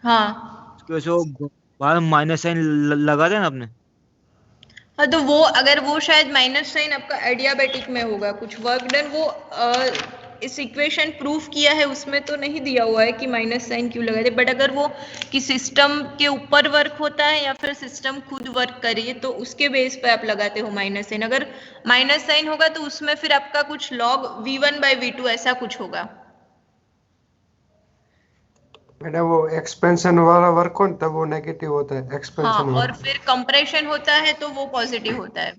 हाँ। उसकी वजह से वो बाद में माइनस साइन लगा देना आपने। हाँ तो वो अगर वो शायद माइनस साइन आपका एडियाबेटिक में होगा, कुछ वर्क डन वो इस इक्वेशन प्रूफ किया है उसमें तो नहीं दिया हुआ है कि माइनस साइन क्यों लगा दे, बट अगर वो कि सिस्टम के ऊपर वर्क होता है या फिर सिस्टम खुद वर्क करिए तो उसके बेस पे आप लगाते हो माइनस साइन। अगर माइनस साइन होगा तो उसमें फिर आपका कुछ लॉग V1/V2 ऐसा कुछ होगा। मैडम वो एक्सपेंशन वाला वर्क हो तब वो नेगेटिव होता है, हाँ, एक्सपेंशन और वर्क। फिर कंप्रेशन होता है तो वो पॉजिटिव होता है।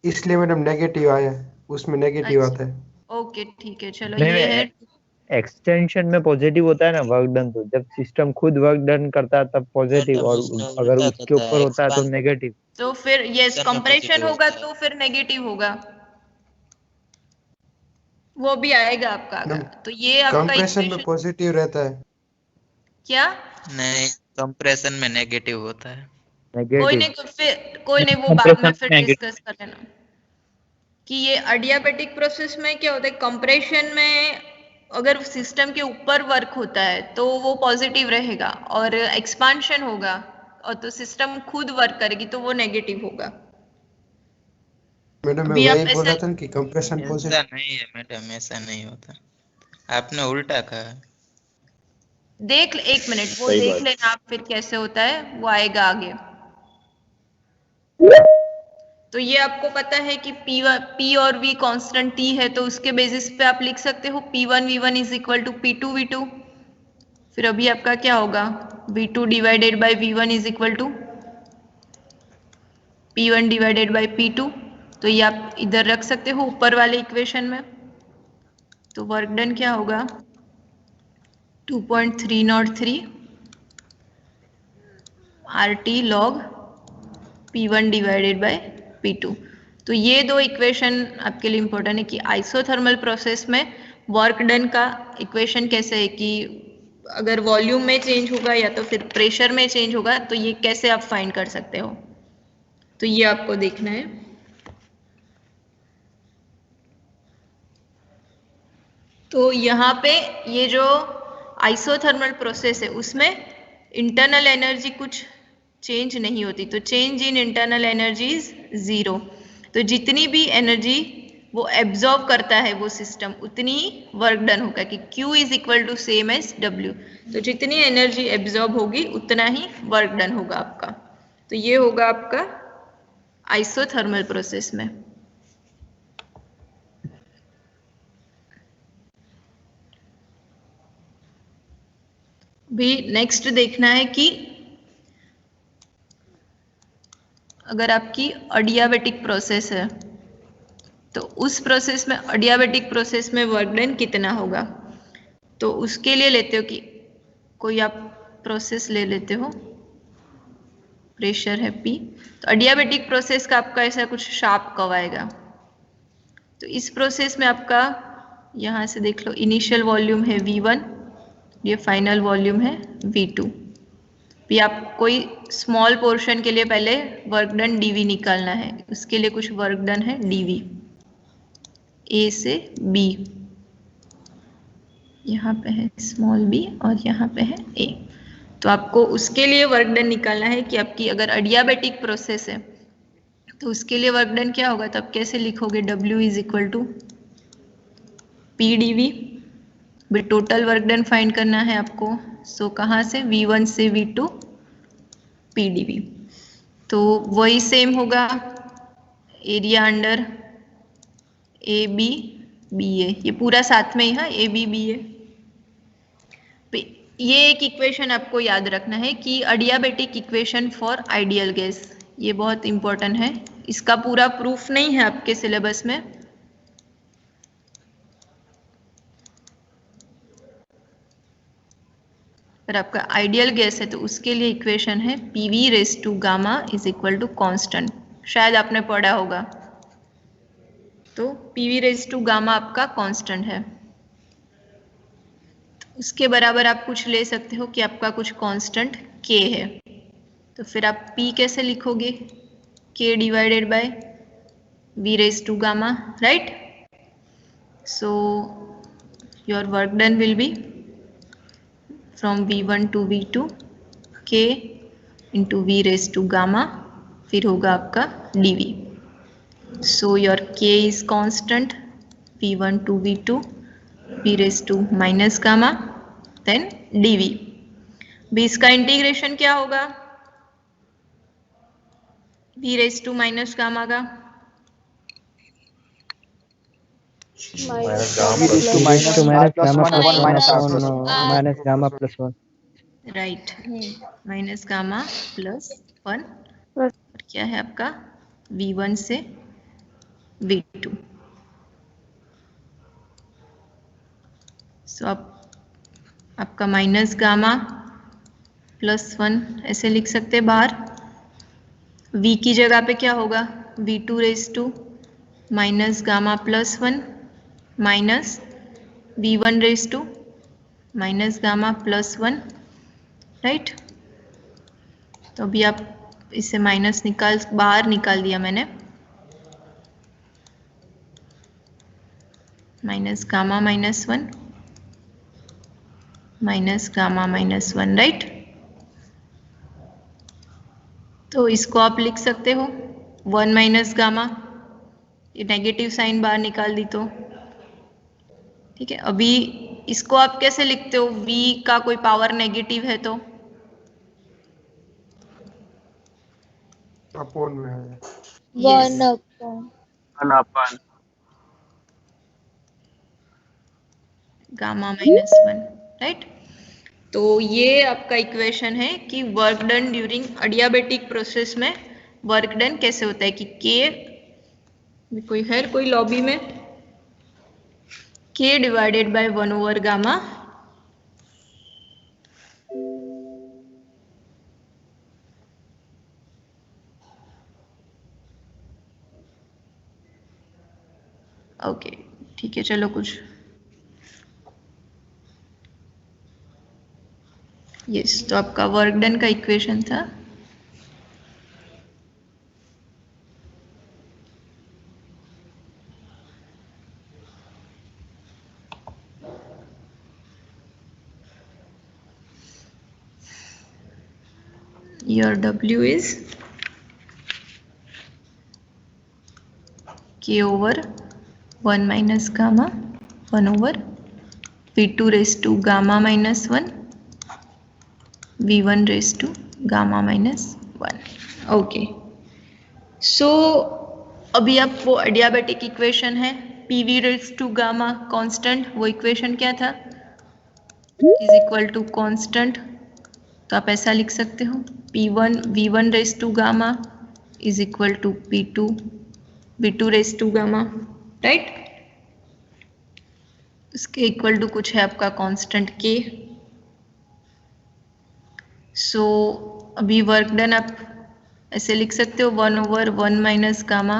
इसलिए मैडम नेगेटिव आया है, उसमें नेगेटिव आता है। अच्छा, ओके ठीक है, चलो नहीं ये है। नहीं, एक्सटेंशन में पॉजिटिव होता है ना वर्क डन, तो जब सिस्टम खुद वर्क डन करता है तब पॉजिटिव, मैडम और उसमें अगर उल्टा उसके होता ऊपर है, होता है तो नेगेटिव। तो फिर यस एक्सपेंशन में कंप्रेशन पॉजिटिव होगा होता है। तो फिर नेगेटिव होगा, वो भी आएगा आपका मैडम अगर, तो ये आपका कंप्रेशन में इक्वेशन। पॉजिटिव रहता है। क्या? नहीं, कंप्रेशन में नेगेटिव होता है। कोई नेगेटिव। नहीं, फिर कोई नहीं, वो बाद में कंप्रेशन फिर में नेगेटिव। डिस्कस कर लेना कि ये एडियाबेटिक प्रोसेस में क्या होता है। कंप्रेशन में अगर सिस्टम के ऊपर वर्क होता है तो वो पॉजिटिव रहेगा, और एक्सपांशन होगा और तो सिस्टम खुद वर्क करेगी तो वो नेगेटिव होगा। मैडम मैं अभी आप वही बोल ऐसा रहा था ना कि कंप्रेशन ऐसा पॉजिटिव। नहीं है मैडम, ऐसा नहीं होता, आपने उल्टा कहा। एक मिनट वो सही देख बात। लेना आप फिर कैसे होता है, वो आएगा आगे। तो ये आपको पता है कि P और V कांस्टेंट T है, तो उसके बेसिस पे आप लिख सकते हो P1 V1 is equal to P2 V2। फिर अभी आपका क्या होगा, V2 divided by V1 is equal to P1 divided by P2। तो ये आप इधर रख सकते हो ऊपर वाले इक्वेशन में। तो वर्क डन क्या होगा, 2.303 RT log P1 divided by P2। तो ये दो इक्वेशन आपके लिए इंपॉर्टेंट है कि आइसोथर्मल प्रोसेस में वर्क डन का इक्वेशन कैसे है कि अगर वॉल्यूम में चेंज होगा या तो फिर प्रेशर में चेंज होगा तो ये कैसे आप फाइंड कर सकते हो, तो ये आपको देखना है। तो यहाँ पे ये जो आइसोथर्मल प्रोसेस है उसमें इंटरनल एनर्जी कुछ चेंज नहीं होती, तो change in internal energy is zero. तो जितनी भी एनर्जी वो एब्जॉर्ब करता है वो सिस्टम उतनी ही वर्क डन होगा कि Q is equal to same as W। तो जितनी एनर्जी एब्जॉर्ब होगी उतना ही वर्क डन होगा आपका। तो ये होगा आपका आइसोथर्मल प्रोसेस में। भी नेक्स्ट देखना है कि अगर आपकी अडियाबेटिक प्रोसेस है तो उस प्रोसेस में अडियाबेटिक प्रोसेस में वर्क डन कितना होगा। तो उसके लिए लेते हो कि कोई आप प्रोसेस ले लेते हो, प्रेशर है P, तो अडियाबेटिक प्रोसेस का आपका ऐसा कुछ शार्प कर्व आएगा। तो इस प्रोसेस में आपका यहाँ से देख लो इनिशियल वॉल्यूम है V1, ये फाइनल वॉल्यूम है V2। भी आप कोई स्मॉल पोर्शन के लिए पहले वर्क डन dV निकालना है, उसके लिए कुछ वर्क डन है dV A से B, यहाँ पे है स्मॉल b और यहाँ पे है A। तो आपको उसके लिए वर्क डन निकालना है कि आपकी अगर अडियाबेटिक प्रोसेस है तो उसके लिए वर्क डन क्या होगा, तो आप कैसे लिखोगे, W is equal to PdV। भी टोटल वर्क डन फाइंड करना है आपको, सो कहाँ से V1 से V2 PdV। तो वही सेम होगा एरिया अंडर ABBA, ये पूरा साथ में ही है ABBA। ये एक इक्वेशन आपको याद रखना है कि अडियाबेटिक इक्वेशन फॉर आइडियल गैस, ये बहुत इंपॉर्टेंट है। इसका पूरा प्रूफ नहीं है आपके सिलेबस में, पर आपका आइडियल गैस है तो उसके लिए इक्वेशन है PV raise to gamma is equal to constant, शायद आपने पढ़ा होगा। तो PV रेज टू गामा आपका कांस्टेंट है, उसके बराबर आप कुछ ले सकते हो कि आपका कुछ कांस्टेंट K है। तो फिर आप P कैसे लिखोगे, K divided by V raise to gamma, right. So your work done will be from V1 to V2 K into V raise to gamma, फिर होगा आपका dV. So your K is constant, V1 to V2 V raise to minus gamma, then dV. भी इसका integration क्या होगा V raise to minus gamma का? Minus gamma plus 1. Right, minus gamma plus 1. Plus और क्या है आपका V1 से V2. सो आपका माइनस गामा प्लस 1 ऐसे लिख सकते हैं बाहर. V की जगह पे क्या होगा V2 raise to minus gamma plus 1 minus V1 raise to minus gamma plus 1, right. तो अभी आप इसे माइनस बाहर निकाल दिया मैंने. Minus gamma minus 1 minus gamma minus 1, right. तो इसको आप लिख सकते हो 1 माइनस गामा, ये नेगेटिव साइन बाहर निकाल दी तो ठीक है. अभी इसको आप कैसे लिखते हो? V का कोई पावर नेगेटिव है तो अपोन में है. 1 अपॉन गामा माइनस 1, राइट. तो ये आपका इक्वेशन है कि वर्क डन ड्यूरिंग अडियाबेटिक प्रोसेस में वर्क डन कैसे होता है कि K कोई है कोई लॉबी में K divided bye 1 over gamma okay ठीक है. चलो कुछ यस, तो आपका वर्क डन का इक्वेशन था your W is K over 1 minus gamma 1 over V2 raised to gamma minus 1 V1 raised to gamma minus 1. Okay. So अभी आप वो एडियाबेटिक इक्वेशन है PV raised to gamma constant, वो equation क्या था? Is equal to constant. तो आप ऐसा लिख सकते हो P1 V1 raised to gamma is equal to P2 V2 raised to gamma, right. इसके इक्वल टू कुछ है आपका कांस्टेंट K. सो अभी वर्क डन आप ऐसे लिख सकते हो 1 over 1 minus gamma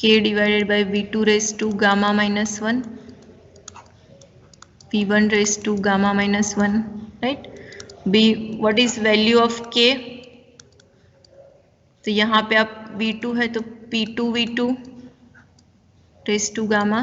K divided by V2 raise to gamma minus 1 V1 raise to gamma minus 1, right. B what is value of K? तो यहाँ पे आप V2 है तो P2 V2 raise to gamma